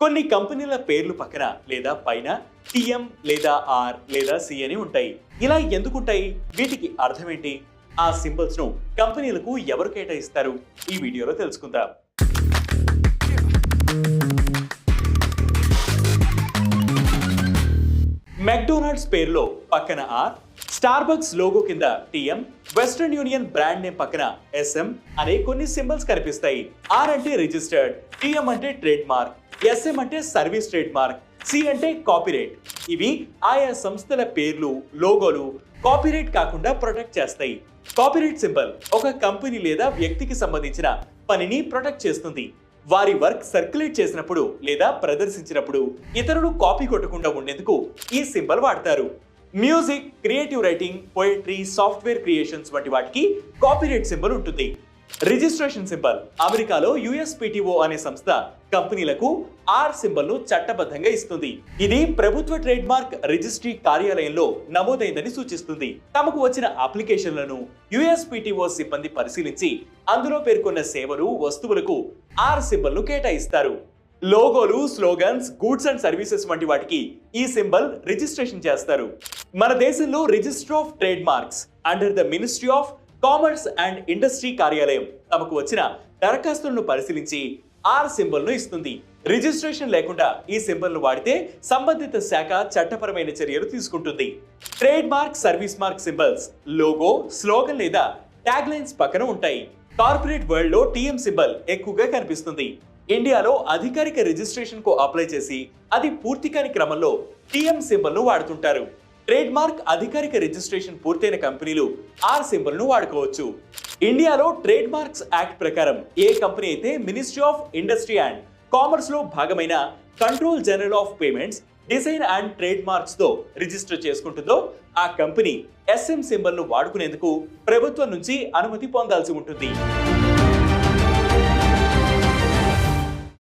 కొన్ని కంపెనీల పేర్లు పక్కన లేదా పైన టిఎం లేదా ఆర్ లేదా సి అని ఉంటాయి. ఇలా ఎందుకుంటాయి? వీటికి అర్థం ఏంటి? ఆ సింబల్స్ ను కంపెనీలకు ఎవరు కేటాయిస్తారు? ఈ వీడియోలో తెలుసుకుందాం. మెక్డొనాల్డ్స్ పేరులో పక్కన ఆర్, స్టార్బక్స్ లోగో కింద TM, western union brand name పక్కన ఎస్ఎం అనే కొన్ని సింబల్స్ కనిపిస్తాయి. ఆర్ అంటే రిజిస్టర్డ్, టిఎం అంటే ట్రేడ్ మార్క్, ఎస్ఎం అంటే సర్వీస్ ట్రేడ్ మార్క్, సి అంటే కాపీరైట్. ఇవి ఆయా సంస్థల పేర్లు, లోగోలు కాపీరైట్ కాకుండా ప్రొటెక్ట్ చేస్తాయి. కాపీరైట్ సింబల్ ఒక కంపెనీ లేదా వ్యక్తికి సంబంధించిన పనిని ప్రొటెక్ట్ చేస్తుంది. వారి వర్క్ సర్క్యులేట్ చేసినప్పుడు లేదా ప్రదర్శించినప్పుడు ఇతరులు కాపీ కొట్టకుండా ఉండేందుకు ఈ సింబల్ వాడతారు. Music, creative writing, poetry, software creations వంటి వాటికి కాపీరైట్ సింబల్ ఉంటుంది. రిజిస్ట్రేషన్ సింబల్ అమెరికాలో యుఎస్పిటిఓ అనే సంస్థ కంపెనీలకు ఆర్ సింబల్ ను చట్టబద్ధంగా ఇస్తుంది. ఇది ప్రభుత్వ ట్రేడ్ మార్క్ రిజిస్ట్రీ కార్యాలయంలో నమోదైందని సూచిస్తుంది. తమకు వచ్చిన అప్లికేషన్లను యుఎస్పిటిఓ సిబ్బంది పరిశీలించి అందులో పేర్కొన్న సేవలు, వస్తువులకు ఆర్ సింబల్ ను కేటాయిస్తారు. లోగోలు, స్లోగన్స్, గూడ్స్ అండ్ సర్వీసెస్ వంటి వాటికి ఈ సింబల్ రిజిస్ట్రేషన్ చేస్తారు. మన దేశంలో register of trade marks under the ministry of commerce and industry కార్యాలయం తమకు వచ్చిన దరఖాస్తులను పరిశీలించి ఆర్ సింబల్ ను ఇస్తుంది. రిజిస్ట్రేషన్ లేకుండా ఈ సింబల్ ను వాడితే సంబంధిత శాఖ చట్టపరమైన చర్యలు తీసుకుంటుంది. Trade mark, service mark symbols logo, slogan లేదా ట్యాగ్ లైన్స్ పక్కన ఉంటాయి. కార్పొరేట్ వరల్డ్ లో టిఎం సింబల్ ఎక్కువగా కనిపిస్తుంది. ఇండియాలో అధికారిక రిజిస్ట్రేషన్ కు అప్లై చేసి అది పూర్తి కాని క్రమంలో టిఎం సింబల్ ను వాడుతుంటారు. ట్రేడ్ మార్క్ అధికారిక రిజిస్ట్రేషన్ పూర్తయిన కంపెనీలు ఆర్ సింబల్ ను వాడుకోవచ్చు. ఇండియాలో ట్రేడ్ మార్క్స్ యాక్ట్ ప్రకారం ఏ కంపెనీ అయితే ministry of industry and commerce లో భాగమైన control general of payments, design and trade marks తో రిజిస్టర్ చేసుకుంటుందో ఆ కంపెనీ ఎస్ఎం సింబల్ ను వాడుకునేందుకు ప్రభుత్వం నుంచి అనుమతి పొందాల్సి ఉంటుంది.